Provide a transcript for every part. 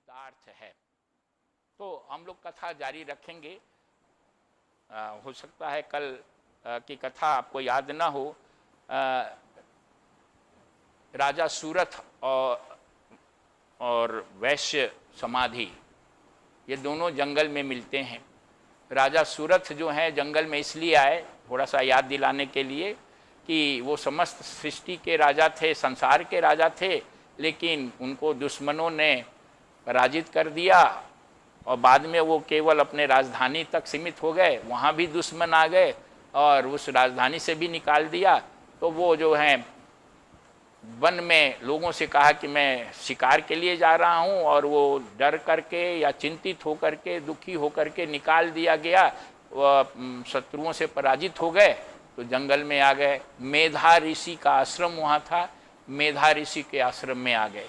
गीतार्थ है। तो हम लोग कथा जारी रखेंगे। हो सकता है कल की कथा आपको याद ना हो। राजा सूरथ और वैश्य समाधि ये दोनों जंगल में मिलते हैं। राजा सूरथ जो हैं जंगल में इसलिए आए, थोड़ा सा याद दिलाने के लिए, कि वो समस्त सृष्टि के राजा थे, संसार के राजा थे, लेकिन उनको दुश्मनों ने पराजित कर दिया और बाद में वो केवल अपने राजधानी तक सीमित हो गए। वहाँ भी दुश्मन आ गए और उस राजधानी से भी निकाल दिया। तो वो जो हैं वन में लोगों से कहा कि मैं शिकार के लिए जा रहा हूँ, और वो डर करके या चिंतित होकर के, दुखी होकर के निकाल दिया गया। शत्रुओं से पराजित हो गए तो जंगल में आ गए। मेधा ऋषि का आश्रम वहाँ था, मेधा ऋषि के आश्रम में आ गए।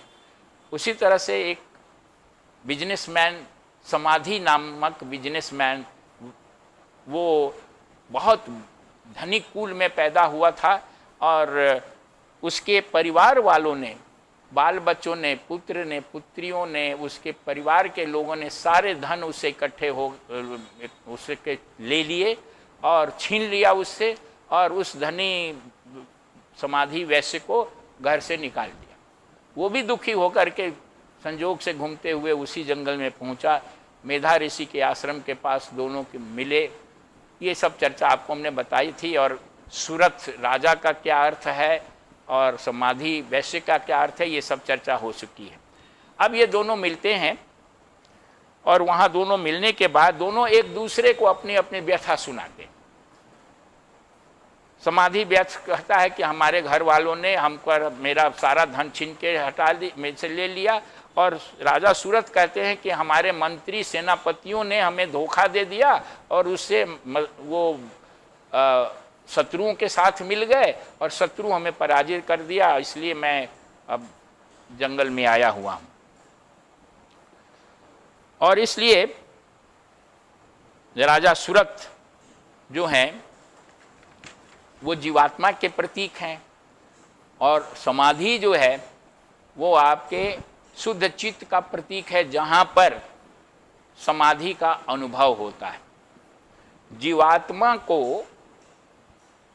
उसी तरह से एक बिजनेसमैन, समाधि नामक बिजनेसमैन, वो बहुत धनिक कुल में पैदा हुआ था और उसके परिवार वालों ने, बाल बच्चों ने, पुत्र ने, पुत्रियों ने, उसके परिवार के लोगों ने सारे धन उससे इकट्ठे हो उसके ले लिए और छीन लिया उससे, और उस धनी समाधि वैश्य को घर से निकाल दिया। वो भी दुखी होकर के संजोग से घूमते हुए उसी जंगल में पहुंचा, मेधा ऋषि के आश्रम के पास दोनों के मिले। ये सब चर्चा आपको हमने बताई थी। और सूरथ राजा का क्या अर्थ है और समाधि वैश्य का क्या अर्थ है, ये सब चर्चा हो चुकी है। अब ये दोनों मिलते हैं और वहाँ दोनों मिलने के बाद दोनों एक दूसरे को अपनी अपनी व्यथा सुनाते हैं। समाधि व्यथ कहता है कि हमारे घर वालों ने हमको, मेरा सारा धन छीन के हटा दी, मेरे से ले लिया। और राजा सूरथ कहते हैं कि हमारे मंत्री सेनापतियों ने हमें धोखा दे दिया और उससे वो शत्रुओं के साथ मिल गए और शत्रु हमें पराजित कर दिया, इसलिए मैं अब जंगल में आया हुआ हूं। और इसलिए राजा सूरथ जो हैं वो जीवात्मा के प्रतीक हैं और समाधि जो है वो आपके शुद्ध चित्त का प्रतीक है, जहां पर समाधि का अनुभव होता है। जीवात्मा को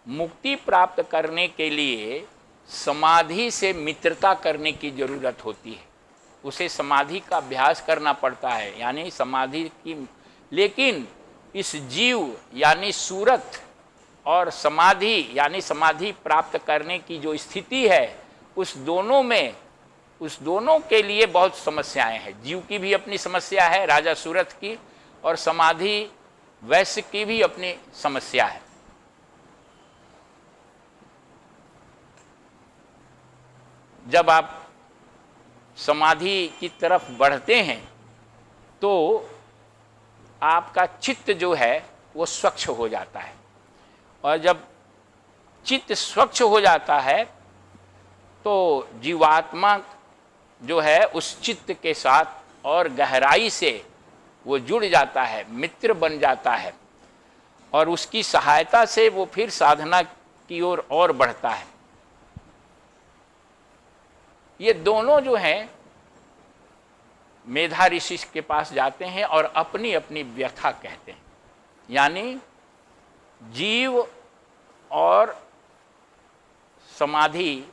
मुक्ति प्राप्त करने के लिए समाधि से मित्रता करने की जरूरत होती है। उसे समाधि का अभ्यास करना पड़ता है, यानी समाधि की। लेकिन इस जीव यानी सूरथ और समाधि यानी समाधि प्राप्त करने की जो स्थिति है, उस दोनों के लिए बहुत समस्याएं हैं। जीव की भी अपनी समस्या है, राजा सूरथ की, और समाधि वैश्य की भी अपनी समस्या है। जब आप समाधि की तरफ बढ़ते हैं तो आपका चित्त जो है वो स्वच्छ हो जाता है, और जब चित्त स्वच्छ हो जाता है तो जीवात्मा जो है उस चित्त के साथ और गहराई से वो जुड़ जाता है, मित्र बन जाता है, और उसकी सहायता से वो फिर साधना की ओर और बढ़ता है। ये दोनों जो हैं मेधा ऋषि के पास जाते हैं और अपनी अपनी व्यथा कहते हैं। यानी जीव और समाधि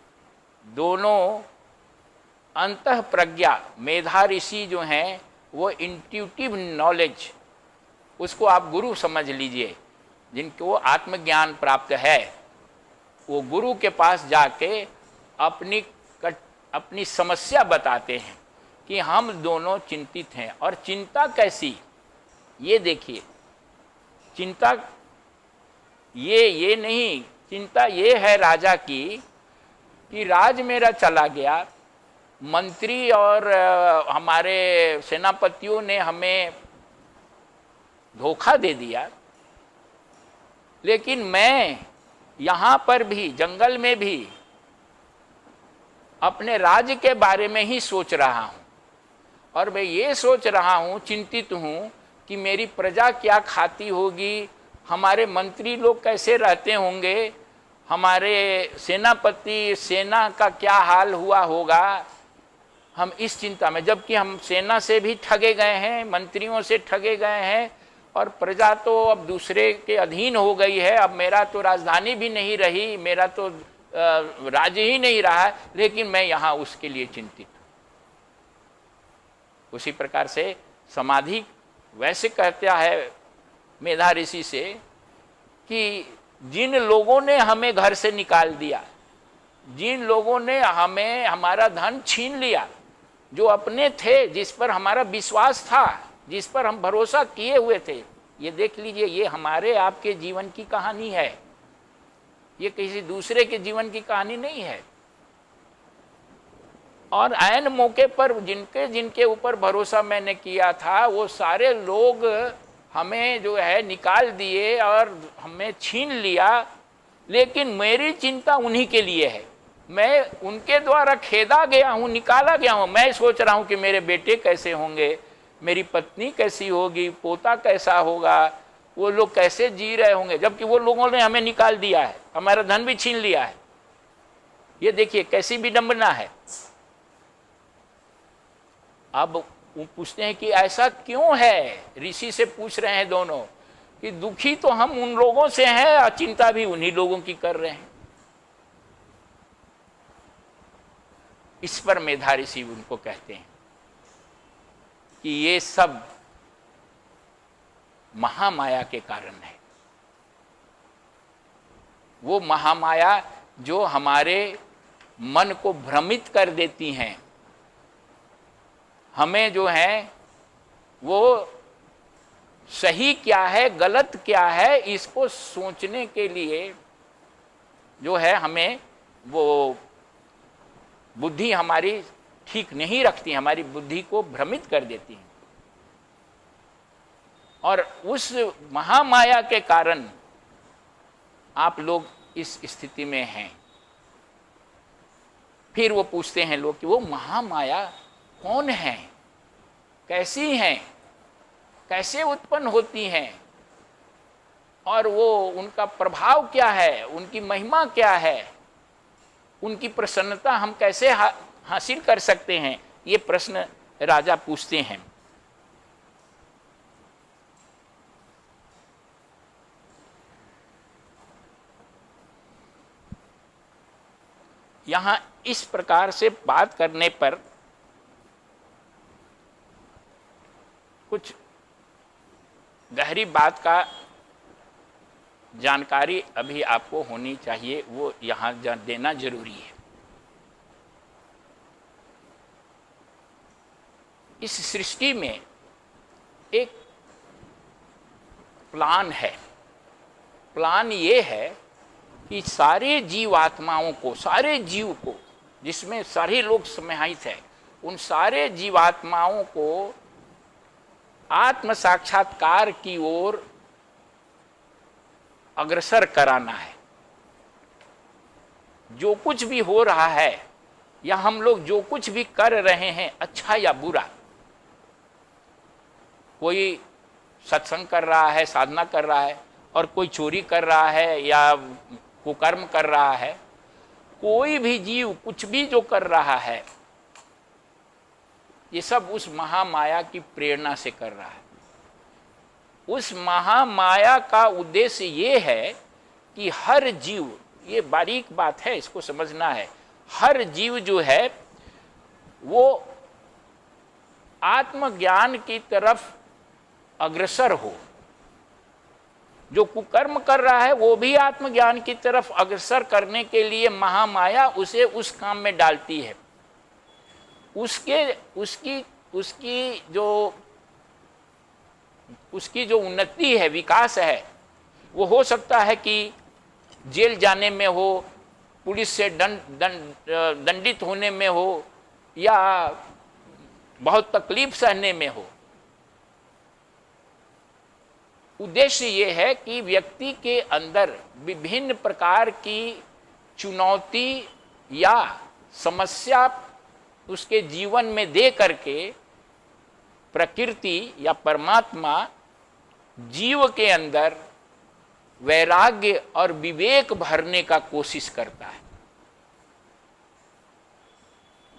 दोनों अंतः प्रज्ञा, मेधा ऋषि जो हैं वो इंट्यूटिव नॉलेज, उसको आप गुरु समझ लीजिए, जिनको आत्मज्ञान प्राप्त है, वो गुरु के पास जाके अपनी समस्या बताते हैं कि हम दोनों चिंतित हैं। और चिंता कैसी, ये देखिए, चिंता ये नहीं, चिंता ये है राजा की कि राज मेरा चला गया, मंत्री और हमारे सेनापतियों ने हमें धोखा दे दिया, लेकिन मैं यहाँ पर भी जंगल में भी अपने राज्य के बारे में ही सोच रहा हूँ, और मैं ये सोच रहा हूँ, चिंतित हूँ कि मेरी प्रजा क्या खाती होगी, हमारे मंत्री लोग कैसे रहते होंगे, हमारे सेनापति, सेना का क्या हाल हुआ होगा, हम इस चिंता में, जबकि हम सेना से भी ठगे गए हैं, मंत्रियों से ठगे गए हैं, और प्रजा तो अब दूसरे के अधीन हो गई है, अब मेरा तो राजधानी भी नहीं रही, मेरा तो राज्य ही नहीं रहा, लेकिन मैं यहाँ उसके लिए चिंतित हूँ। उसी प्रकार से समाधि वैसे कहता है मेधा ऋषि से कि जिन लोगों ने हमें घर से निकाल दिया, जिन लोगों ने हमें हमारा धन छीन लिया, जो अपने थे, जिस पर हमारा विश्वास था, जिस पर हम भरोसा किए हुए थे, ये देख लीजिए, ये हमारे आपके जीवन की कहानी है, ये किसी दूसरे के जीवन की कहानी नहीं है। और ऐन मौके पर जिनके जिनके ऊपर भरोसा मैंने किया था, वो सारे लोग हमें जो है निकाल दिए और हमें छीन लिया, लेकिन मेरी चिंता उन्हीं के लिए है। मैं उनके द्वारा खेदा गया हूँ, निकाला गया हूँ। मैं सोच रहा हूँ कि मेरे बेटे कैसे होंगे, मेरी पत्नी कैसी होगी, पोता कैसा होगा, वो लोग कैसे जी रहे होंगे, जबकि वो लोगों ने हमें निकाल दिया है, हमारा धन भी छीन लिया है। ये देखिए कैसी विडंबना है। अब वो पूछते हैं कि ऐसा क्यों है, ऋषि से पूछ रहे हैं दोनों कि दुखी तो हम उन लोगों से हैं और चिंता भी उन्हीं लोगों की कर रहे हैं। इस पर मेधा ऋषि उनको कहते हैं कि ये सब महामाया के कारण है। वो महामाया जो हमारे मन को भ्रमित कर देती हैं, हमें जो है वो सही क्या है गलत क्या है इसको सोचने के लिए जो है हमें वो बुद्धि हमारी ठीक नहीं रखती, हमारी बुद्धि को भ्रमित कर देती है। और उस महामाया के कारण आप लोग इस स्थिति में हैं। फिर वो पूछते हैं लोग कि वो महामाया कौन है, कैसी हैं, कैसे उत्पन्न होती हैं, और वो उनका प्रभाव क्या है, उनकी महिमा क्या है, उनकी प्रसन्नता हम कैसे हासिल कर सकते हैं, ये प्रश्न राजा पूछते हैं। यहां इस प्रकार से बात करने पर कुछ गहरी बात का जानकारी अभी आपको होनी चाहिए, वो यहाँ देना जरूरी है। इस सृष्टि में एक प्लान है। प्लान ये है कि सारे जीवात्माओं को, सारे जीव को, जिसमें सारे लोग समाहित हैं, उन सारे जीवात्माओं को आत्म साक्षात्कार की ओर अग्रसर कराना है। जो कुछ भी हो रहा है या हम लोग जो कुछ भी कर रहे हैं, अच्छा या बुरा, कोई सत्संग कर रहा है, साधना कर रहा है, और कोई चोरी कर रहा है या कुकर्म कर रहा है, कोई भी जीव कुछ भी जो कर रहा है, ये सब उस महामाया की प्रेरणा से कर रहा है। उस महामाया का उद्देश्य ये है कि हर जीव, ये बारीक बात है, इसको समझना है, हर जीव जो है वो आत्मज्ञान की तरफ अग्रसर हो। जो कुकर्म कर रहा है वो भी आत्मज्ञान की तरफ अग्रसर करने के लिए महामाया उसे उस काम में डालती है। उसकी जो उन्नति है, विकास है, वो हो सकता है कि जेल जाने में हो, पुलिस से दंडित होने में हो, या बहुत तकलीफ सहने में हो। उद्देश्य ये है कि व्यक्ति के अंदर विभिन्न प्रकार की चुनौती या समस्या उसके जीवन में दे करके प्रकृति या परमात्मा जीव के अंदर वैराग्य और विवेक भरने का कोशिश करता है।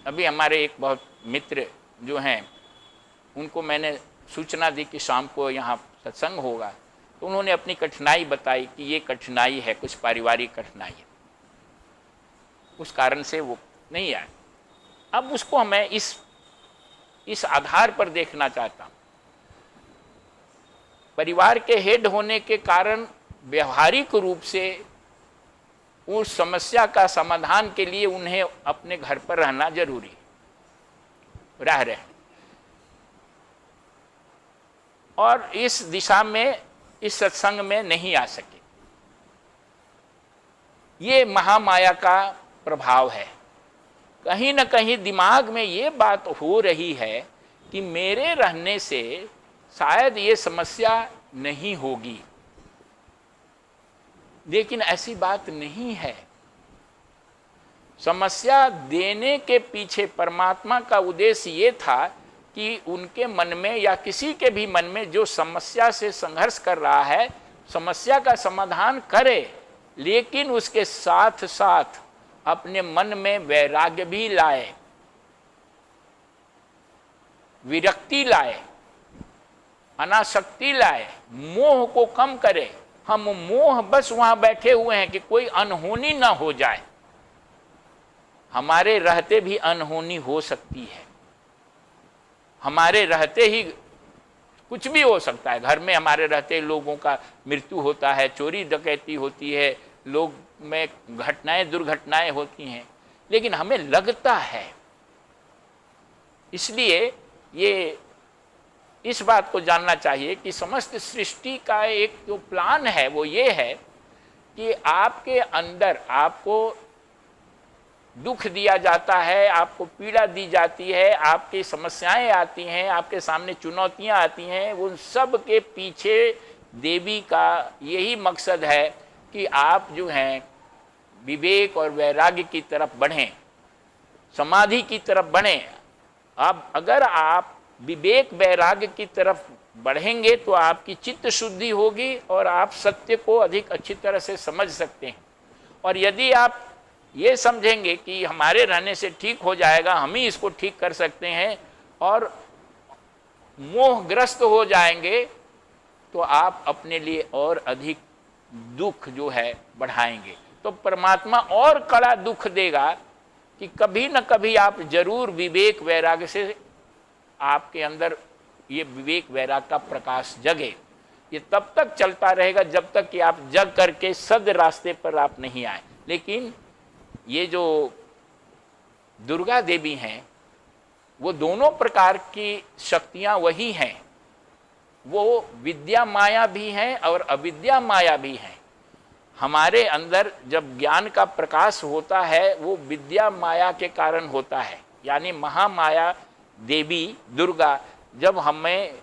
अभी हमारे एक बहुत मित्र जो हैं, उनको मैंने सूचना दी कि शाम को यहाँ सत्संग होगा, तो उन्होंने अपनी कठिनाई बताई कि ये कठिनाई है, कुछ पारिवारिक कठिनाई है, उस कारण से वो नहीं आए। अब उसको मैं इस आधार पर देखना चाहता हूँ। परिवार के हेड होने के कारण व्यवहारिक रूप से उस समस्या का समाधान के लिए उन्हें अपने घर पर रहना जरूरी है, रह रहे हैं। और इस दिशा में, इस सत्संग में नहीं आ सके। ये महामाया का प्रभाव है। कहीं न कहीं दिमाग में ये बात हो रही है कि मेरे रहने से शायद ये समस्या नहीं होगी, लेकिन ऐसी बात नहीं है। समस्या देने के पीछे परमात्मा का उद्देश्य ये था कि उनके मन में या किसी के भी मन में जो समस्या से संघर्ष कर रहा है, समस्या का समाधान करे, लेकिन उसके साथ साथ अपने मन में वैराग्य भी लाए, विरक्ति लाए, अनासक्ति लाए, मोह को कम करे। हम मोह बस वहां बैठे हुए हैं कि कोई अनहोनी ना हो जाए। हमारे रहते भी अनहोनी हो सकती है, हमारे रहते ही कुछ भी हो सकता है। घर में हमारे रहते लोगों का मृत्यु होता है, चोरी डकैती होती है, लोग में घटनाएं दुर्घटनाएं होती हैं, लेकिन हमें लगता है। इसलिए ये इस बात को जानना चाहिए कि समस्त सृष्टि का एक जो प्लान है वो ये है कि आपके अंदर आपको दुख दिया जाता है, आपको पीड़ा दी जाती है, आपकी समस्याएं आती हैं, आपके सामने चुनौतियां आती हैं। उन सब के पीछे देवी का यही मकसद है कि आप जो हैं विवेक और वैराग्य की तरफ बढ़ें, समाधि की तरफ बढ़ें। अब अगर आप विवेक वैराग्य की तरफ बढ़ेंगे तो आपकी चित्त शुद्धि होगी और आप सत्य को अधिक अच्छी तरह से समझ सकते हैं। और यदि आप ये समझेंगे कि हमारे रहने से ठीक हो जाएगा, हम ही इसको ठीक कर सकते हैं, और मोहग्रस्त हो जाएंगे, तो आप अपने लिए और अधिक दुख जो है बढ़ाएंगे। तो परमात्मा और कड़ा दुख देगा कि कभी न कभी आप जरूर विवेक वैराग्य से आपके अंदर ये विवेक वैराग्य का प्रकाश जगे। ये तब तक चलता रहेगा जब तक कि आप जग करके सद रास्ते पर आप नहीं आए। लेकिन ये जो दुर्गा देवी हैं, वो दोनों प्रकार की शक्तियां वही हैं। वो विद्या माया भी हैं और अविद्या माया भी हैं। हमारे अंदर जब ज्ञान का प्रकाश होता है वो विद्या माया के कारण होता है, यानी महामाया देवी दुर्गा जब हमें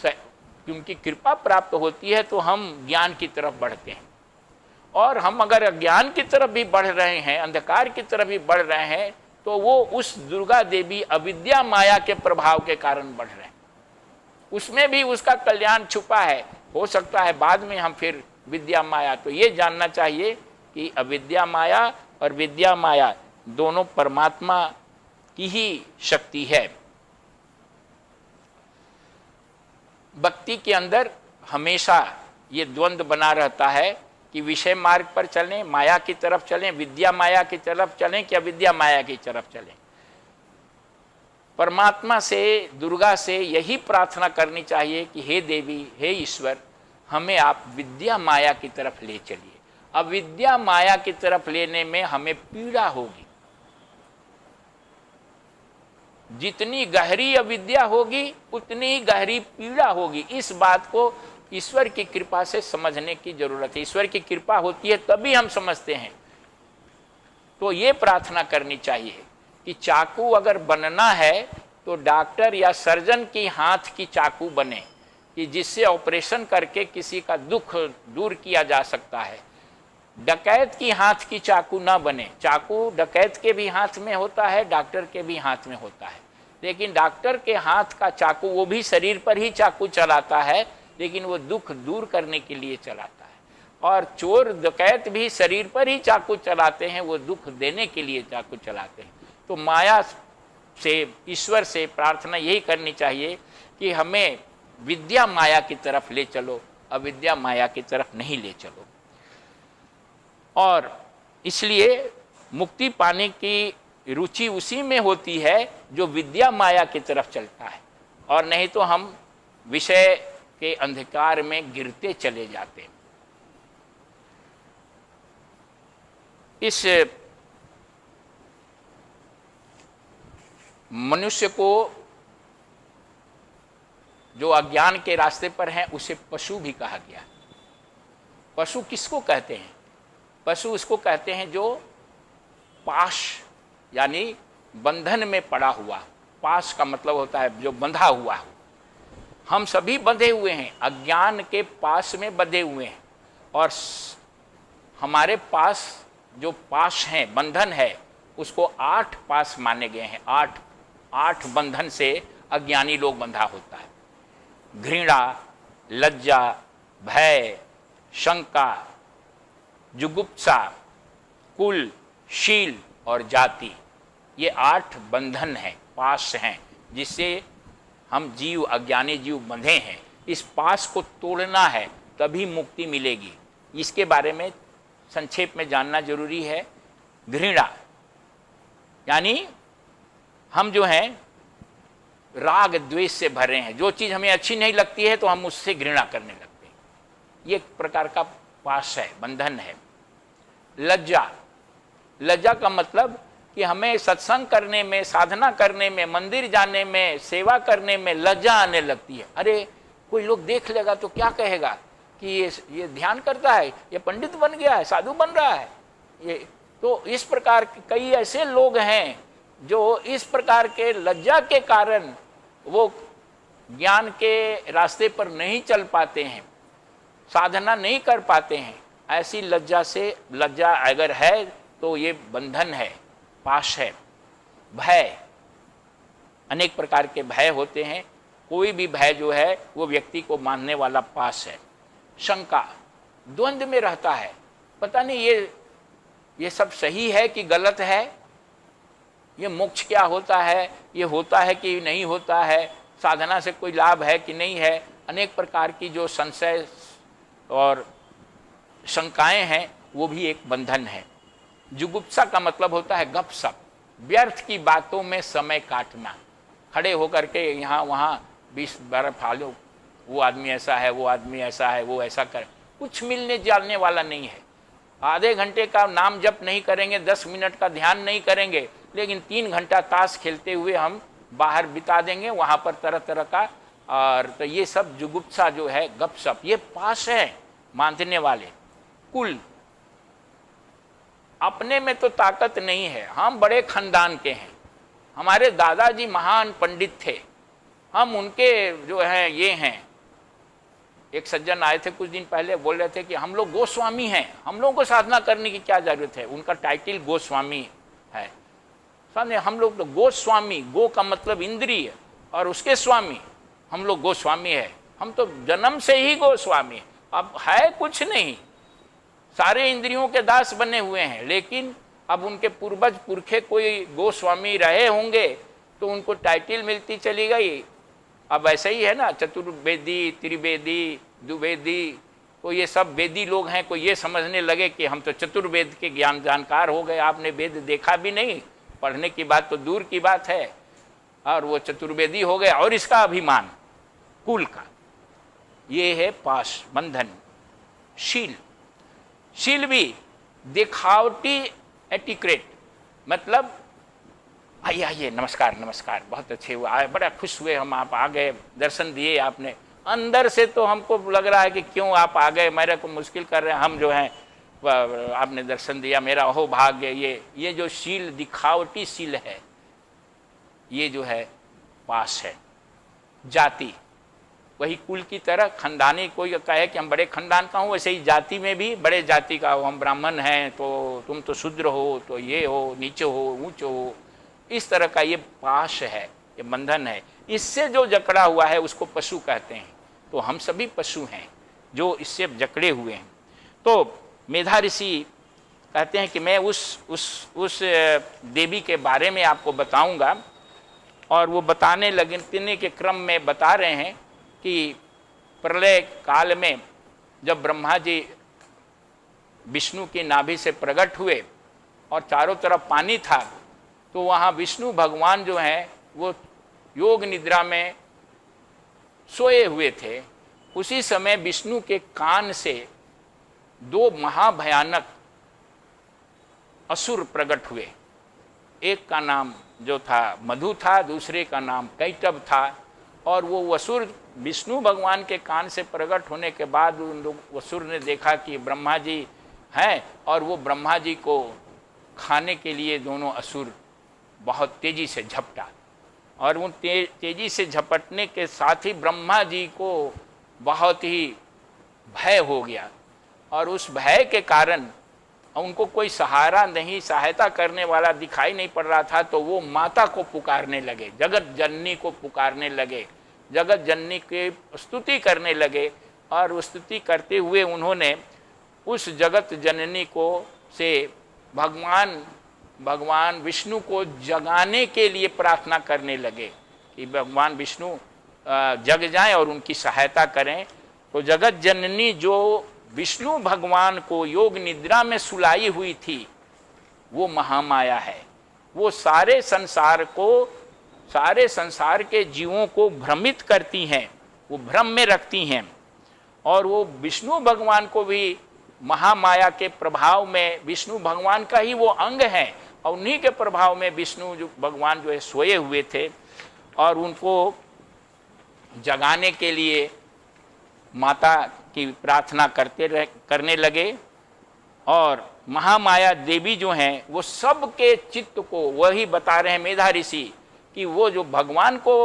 क्योंकि कृपा प्राप्त होती है तो हम ज्ञान की तरफ बढ़ते हैं। और हम अगर अज्ञान की तरफ भी बढ़ रहे हैं, अंधकार की तरफ भी बढ़ रहे हैं, तो वो उस दुर्गा देवी अविद्या माया के प्रभाव के कारण बढ़ रहे हैं। उसमें भी उसका कल्याण छुपा है। हो सकता है बाद में हम फिर विद्या माया। तो ये जानना चाहिए कि अविद्या माया और विद्या माया दोनों परमात्मा की ही शक्ति है। भक्ति के अंदर हमेशा ये द्वंद्व बना रहता है कि विषय मार्ग पर चलें, माया की तरफ चलें, विद्या माया की तरफ चलें कि अविद्या माया की तरफ चलें। परमात्मा से, दुर्गा से यही प्रार्थना करनी चाहिए कि हे देवी, हे ईश्वर, हमें आप विद्या माया की तरफ ले चलिए। अविद्या माया की तरफ लेने में हमें पीड़ा होगी। जितनी गहरी अविद्या होगी उतनी ही गहरी पीड़ा होगी। इस बात को ईश्वर की कृपा से समझने की जरूरत है। ईश्वर की कृपा होती है तभी हम समझते हैं। तो ये प्रार्थना करनी चाहिए कि चाकू अगर बनना है तो डॉक्टर या सर्जन की हाथ की चाकू बने, कि जिससे ऑपरेशन करके किसी का दुख दूर किया जा सकता है। डकैत की हाथ की चाकू ना बने। चाकू डकैत के भी हाथ में होता है, डॉक्टर के भी हाथ में होता है, लेकिन डॉक्टर के हाथ का चाकू, वो भी शरीर पर ही चाकू चलाता है, लेकिन वो दुख दूर करने के लिए चलाता है। और चोर डकैत भी शरीर पर ही चाकू चलाते हैं, वो दुख देने के लिए चाकू चलाते हैं। तो माया से, ईश्वर से प्रार्थना यही करनी चाहिए कि हमें विद्या माया की तरफ ले चलो, अविद्या माया की तरफ नहीं ले चलो। और इसलिए मुक्ति पाने की रुचि उसी में होती है जो विद्या माया की तरफ चलता है, और नहीं तो हम विषय के अंधकार में गिरते चले जाते हैं। इस मनुष्य को जो अज्ञान के रास्ते पर है उसे पशु भी कहा गया। पशु किसको कहते हैं? पशु उसको कहते हैं जो पाश यानी बंधन में पड़ा हुआ। पाश का मतलब होता है जो बंधा हुआ हो। हम सभी बंधे हुए हैं, अज्ञान के पास में बंधे हुए हैं, और हमारे पास जो पाश है, बंधन है, उसको 8 पास माने गए हैं। 8 बंधन से अज्ञानी लोग बंधा होता है। घृणा, लज्जा, भय, शंका, जुगुप्सा, कुल, शील और जाति, ये 8 बंधन हैं, पास हैं, जिससे हम जीव, अज्ञानी जीव बंधे हैं। इस पास को तोड़ना है, तभी मुक्ति मिलेगी। इसके बारे में संक्षेप में जानना जरूरी है। घृणा यानी हम जो हैं राग द्वेष से भरे हैं। जो चीज़ हमें अच्छी नहीं लगती है तो हम उससे घृणा करने लगते हैं। ये एक प्रकार का पाश है, बंधन है। लज्जा, लज्जा का मतलब कि हमें सत्संग करने में, साधना करने में, मंदिर जाने में, सेवा करने में लज्जा आने लगती है। अरे कोई लोग देख लेगा तो क्या कहेगा कि ये ध्यान करता है, ये पंडित बन गया है, साधु बन रहा है। ये तो इस प्रकार कई ऐसे लोग हैं जो इस प्रकार के लज्जा के कारण वो ज्ञान के रास्ते पर नहीं चल पाते हैं, साधना नहीं कर पाते हैं। ऐसी लज्जा से, लज्जा अगर है तो ये बंधन है, पाश है। भय, अनेक प्रकार के भय होते हैं। कोई भी भय जो है वो व्यक्ति को मानने वाला पाश है। शंका, द्वंद्व में रहता है, पता नहीं ये सब सही है कि गलत है, ये मोक्ष क्या होता है, ये होता है कि नहीं होता है, साधना से कोई लाभ है कि नहीं है। अनेक प्रकार की जो संशय और शंकाएं हैं वो भी एक बंधन है। जुगुप्सा का मतलब होता है गपशप, व्यर्थ की बातों में समय काटना, खड़े होकर के यहाँ वहाँ 20-12 फालो, वो आदमी ऐसा है, वो आदमी ऐसा है, वो ऐसा कर, कुछ मिलने जाने वाला नहीं है। आधे घंटे का नाम जप नहीं करेंगे, 10 मिनट का ध्यान नहीं करेंगे, लेकिन 3 घंटा ताश खेलते हुए हम बाहर बिता देंगे, वहाँ पर तरह तरह का। और तो ये सब जुगुप्सा जो है, गपशप, ये पास है मानने वाले। कुल, अपने में तो ताकत नहीं है, हम बड़े खानदान के हैं, हमारे दादाजी महान पंडित थे, हम उनके जो हैं ये हैं। एक सज्जन आए थे कुछ दिन पहले, बोल रहे थे कि हम लोग गोस्वामी हैं, हम लोगों को साधना करने की क्या जरूरत है। उनका टाइटल गोस्वामी है। समझे, हम लोग तो गोस्वामी, गो का मतलब इंद्रिय और उसके स्वामी, हम लोग गोस्वामी है। हम तो जन्म से ही गोस्वामी, अब है कुछ नहीं, सारे इंद्रियों के दास बने हुए हैं। लेकिन अब उनके पूर्वज पुरखे कोई गोस्वामी रहे होंगे तो उनको टाइटल मिलती चली गई। अब ऐसा ही है ना, चतुर्वेदी, त्रिवेदी, द्विवेदी, तो ये सब वेदी लोग हैं। कोई ये समझने लगे कि हम तो चतुर्वेद के ज्ञान जानकार हो गए, आपने वेद देखा भी नहीं, पढ़ने की बात तो दूर की बात है, और वो चतुर्वेदी हो गए। और इसका अभिमान कुल का, ये है पाश, बंधन। शील, शील भी दिखावटी एटिक्रेट, मतलब आइए आइए, नमस्कार नमस्कार, बहुत अच्छे हुआ, आए, बड़ा खुश हुए हम, आप आ गए, दर्शन दिए आपने। अंदर से तो हमको लग रहा है कि क्यों आप आ गए, मेरे को मुश्किल कर रहे हैं, हम जो हैं आपने दर्शन दिया, मेरा अहो भाग्य। ये जो शील, दिखावटी शील है, ये जो है पास है। जाति, वही कुल की तरह, खानदानी, कोई कहे कि हम बड़े खानदान का हूँ, वैसे ही जाति में भी बड़े जाति का हो, हम ब्राह्मण हैं तो तुम तो शूद्र हो, तो ये हो, नीचे हो, ऊंचे हो, इस तरह का ये पाश है, ये बंधन है। इससे जो जकड़ा हुआ है उसको पशु कहते हैं। तो हम सभी पशु हैं जो इससे जकड़े हुए हैं। तो मेधा ऋषि कहते हैं कि मैं उस देवी के बारे में आपको बताऊंगा और वो लगने के क्रम में बता रहे हैं कि प्रलय काल में जब ब्रह्मा जी विष्णु की नाभि से प्रकट हुए और चारों तरफ पानी था, तो वहाँ विष्णु भगवान जो हैं वो योग निद्रा में सोए हुए थे। उसी समय विष्णु के कान से दो महाभयानक असुर प्रकट हुए। एक का नाम जो था मधु था, दूसरे का नाम कैटभ था। और वो असुर विष्णु भगवान के कान से प्रकट होने के बाद उन लोग असुर ने देखा कि ब्रह्मा जी हैं, और वो ब्रह्मा जी को खाने के लिए दोनों असुर बहुत तेजी से झपटा। और उन तेजी से झपटने के साथ ही ब्रह्मा जी को बहुत ही भय हो गया, और उस भय के कारण उनको कोई सहारा नहीं, सहायता करने वाला दिखाई नहीं पड़ रहा था। तो वो माता को पुकारने लगे, जगत जननी को पुकारने लगे, जगत जननी की स्तुति करने लगे। और स्तुति करते हुए उन्होंने उस जगत जननी को से भगवान विष्णु को जगाने के लिए प्रार्थना करने लगे कि भगवान विष्णु जग जाएं और उनकी सहायता करें। तो जगत जननी जो विष्णु भगवान को योग निद्रा में सुलाई हुई थी, वो महामाया है। वो सारे संसार के जीवों को भ्रमित करती हैं, वो भ्रम में रखती हैं। और वो विष्णु भगवान को भी महामाया के प्रभाव में, विष्णु भगवान का ही वो अंग है, और उन्हीं के प्रभाव में विष्णु जो भगवान जो है सोए हुए थे। और उनको जगाने के लिए माता की प्रार्थना करने लगे। और महामाया देवी जो हैं वो सबके चित्त को, वही बता रहे हैं मेधा ऋषि कि वो जो भगवान को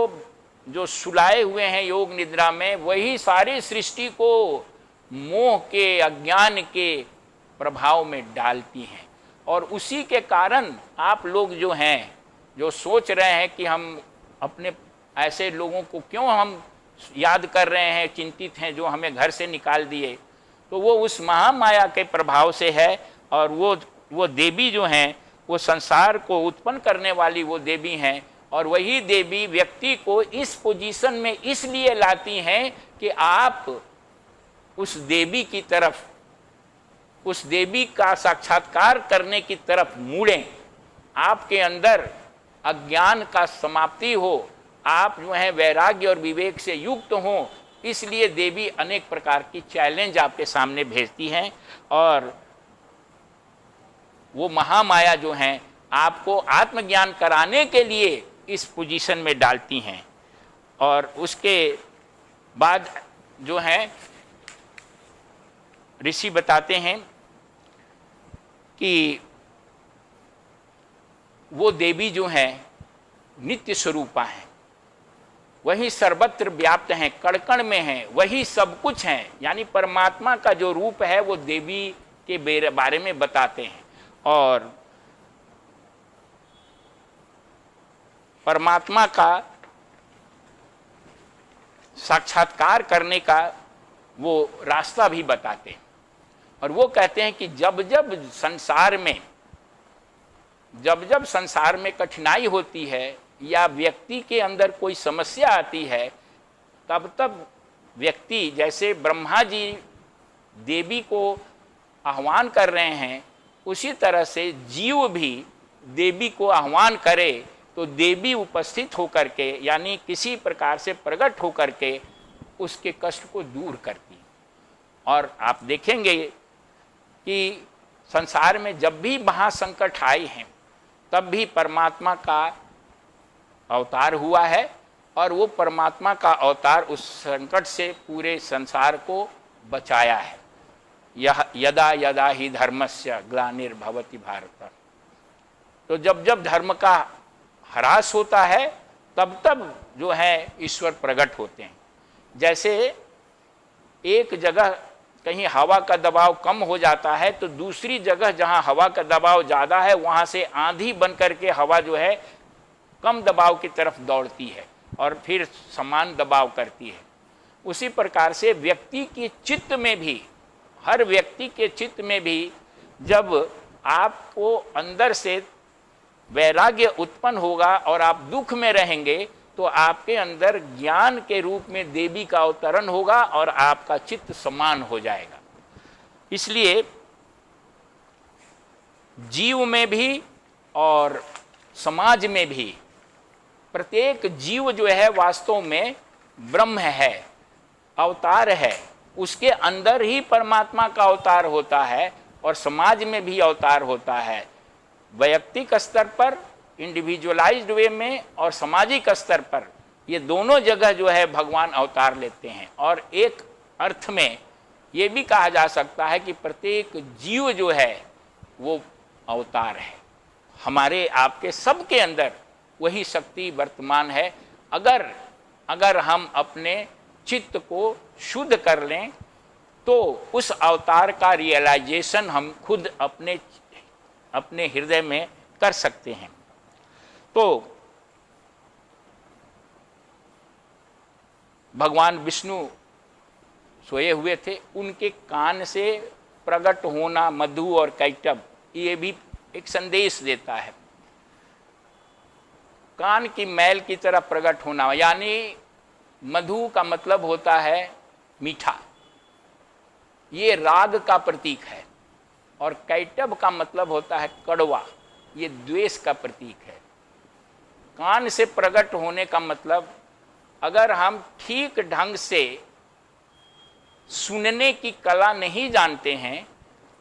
जो सुलाए हुए हैं योग निद्रा में, वही सारी सृष्टि को मोह के, अज्ञान के प्रभाव में डालती हैं। और उसी के कारण आप लोग जो हैं, जो सोच रहे हैं कि हम अपने ऐसे लोगों को क्यों हम याद कर रहे हैं, चिंतित हैं, जो हमें घर से निकाल दिए, तो वो उस महामाया के प्रभाव से है। और वो देवी जो हैं वो संसार को उत्पन्न करने वाली वो देवी हैं। और वही देवी व्यक्ति को इस पोजीशन में इसलिए लाती हैं कि आप उस देवी की तरफ, उस देवी का साक्षात्कार करने की तरफ मुड़ें, आपके अंदर अज्ञान का समाप्ति हो, आप जो है वैराग्य और विवेक से युक्त हों। इसलिए देवी अनेक प्रकार की चैलेंज आपके सामने भेजती हैं। और वो महामाया जो हैं आपको आत्मज्ञान कराने के लिए इस पोजीशन में डालती हैं। और उसके बाद जो है ऋषि बताते हैं कि वो देवी जो है नित्य स्वरूपा है, वही सर्वत्र व्याप्त हैं, कण-कण में हैं, वही सब कुछ हैं। यानी परमात्मा का जो रूप है वो देवी के बारे में बताते हैं। और परमात्मा का साक्षात्कार करने का वो रास्ता भी बताते हैं। और वो कहते हैं कि जब जब संसार में कठिनाई होती है या व्यक्ति के अंदर कोई समस्या आती है, तब तब व्यक्ति, जैसे ब्रह्मा जी देवी को आह्वान कर रहे हैं, उसी तरह से जीव भी देवी को आह्वान करे तो देवी उपस्थित होकर के, यानी किसी प्रकार से प्रकट होकर के उसके कष्ट को दूर करती। और आप देखेंगे कि संसार में जब भी महासंकट आए हैं, तब भी परमात्मा का अवतार हुआ है। और वो परमात्मा का अवतार उस संकट से पूरे संसार को बचाया है। यह यदा यदा ही धर्मस्य ग्लानिर्भवति भारत। तो जब जब धर्म का ह्रास होता है, तब तब जो है ईश्वर प्रकट होते हैं। जैसे एक जगह कहीं हवा का दबाव कम हो जाता है, तो दूसरी जगह जहाँ हवा का दबाव ज़्यादा है, वहाँ से आंधी बन करके हवा जो है कम दबाव की तरफ दौड़ती है और फिर समान दबाव करती है। उसी प्रकार से व्यक्ति के चित्त में भी, हर व्यक्ति के चित्त में भी, जब आपको अंदर से वैराग्य उत्पन्न होगा और आप दुख में रहेंगे तो आपके अंदर ज्ञान के रूप में देवी का अवतरण होगा और आपका चित्त समान हो जाएगा। इसलिए जीव में भी और समाज में भी प्रत्येक जीव जो है वास्तव में ब्रह्म है, अवतार है। उसके अंदर ही परमात्मा का अवतार होता है और समाज में भी अवतार होता है। वैयक्तिक स्तर पर इंडिविजुअलाइज्ड वे में और सामाजिक स्तर पर ये दोनों जगह जो है भगवान अवतार लेते हैं। और एक अर्थ में ये भी कहा जा सकता है कि प्रत्येक जीव जो है वो अवतार है। हमारे आपके सबके अंदर वही शक्ति वर्तमान है। अगर हम अपने चित्त को शुद्ध कर लें तो उस अवतार का रियलाइजेशन हम खुद अपने हृदय में कर सकते हैं। तो भगवान विष्णु सोए हुए थे, उनके कान से प्रकट होना मधु और कैटभ, ये भी एक संदेश देता है। कान की मैल की तरह प्रकट होना, यानी मधु का मतलब होता है मीठा, ये राग का प्रतीक है। और कैटभ का मतलब होता है कड़वा, ये द्वेष का प्रतीक है। कान से प्रकट होने का मतलब, अगर हम ठीक ढंग से सुनने की कला नहीं जानते हैं,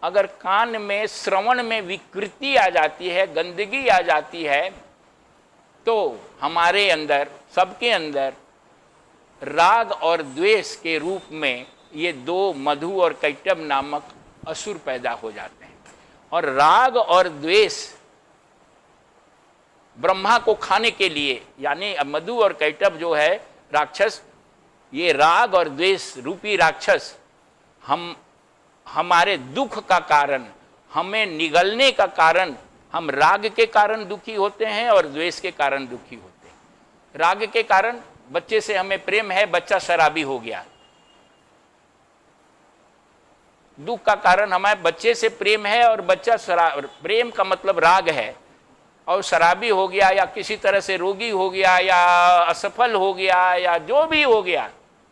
अगर कान में श्रवण में विकृति आ जाती है, गंदगी आ जाती है, तो हमारे अंदर, सबके अंदर राग और द्वेष के रूप में ये दो मधु और कैटभ नामक असुर पैदा हो जाते हैं। और राग और द्वेष ब्रह्मा को खाने के लिए, यानी मधु और कैटभ जो है राक्षस, ये राग और द्वेष रूपी राक्षस हमारे दुख का कारण, हमें निगलने का कारण, हम राग के कारण दुखी होते हैं और द्वेष के कारण दुखी होते हैं। राग के कारण बच्चे से हमें प्रेम है, बच्चा शराबी हो गया। दुख का कारण हमारे बच्चे से प्रेम है और बच्चा प्रेम का मतलब राग है, और शराबी हो गया या किसी तरह से रोगी हो गया या असफल हो गया या जो भी हो गया,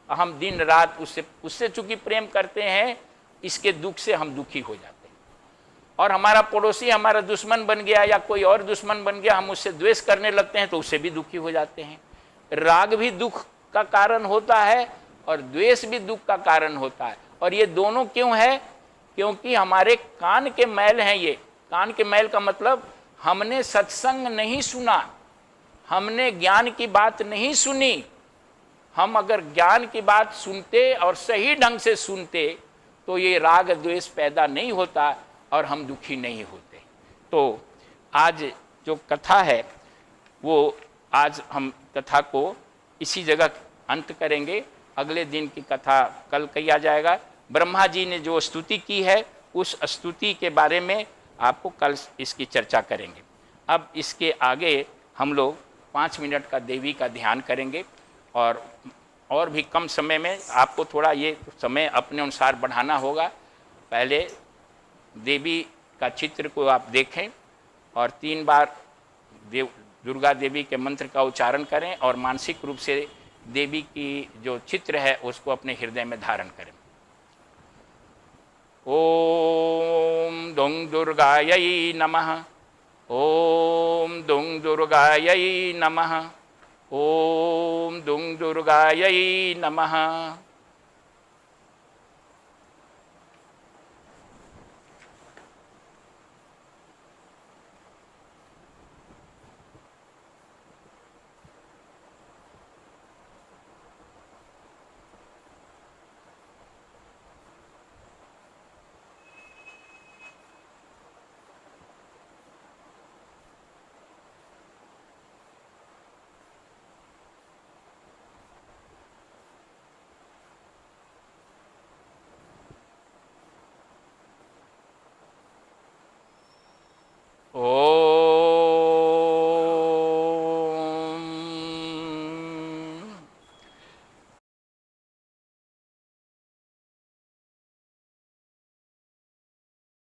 हम दिन रात उससे चूंकि प्रेम करते हैं, इसके दुख से हम दुखी हो जाते हैं। और हमारा पड़ोसी हमारा दुश्मन बन गया या कोई और दुश्मन बन गया, हम उससे द्वेष करने लगते हैं तो उससे भी दुखी हो जाते हैं। राग भी दुख का कारण होता है और द्वेष भी दुख का कारण होता है। और ये दोनों क्यों है? क्योंकि हमारे कान के मैल हैं। ये कान के मैल का मतलब, हमने सत्संग नहीं सुना, हमने ज्ञान की बात नहीं सुनी। हम अगर ज्ञान की बात सुनते और सही ढंग से सुनते तो ये राग द्वेष पैदा नहीं होता और हम दुखी नहीं होते। तो आज जो कथा है वो, आज हम कथा को इसी जगह अंत करेंगे। अगले दिन की कथा कल किया जाएगा। ब्रह्मा जी ने जो स्तुति की है, उस स्तुति के बारे में आपको कल इसकी चर्चा करेंगे। अब इसके आगे हम लोग 5 मिनट का देवी का ध्यान करेंगे और भी कम समय में आपको थोड़ा ये समय अपने अनुसार बढ़ाना होगा। पहले देवी का चित्र को आप देखें और 3 बार दुर्गा देवी के मंत्र का उच्चारण करें और मानसिक रूप से देवी की जो चित्र है उसको अपने हृदय में धारण करें। ओम दुंग दुर्गायै नमः, ओम दुंग दुर्गायै नमः, ओम दुंग दुर्गायै नमः।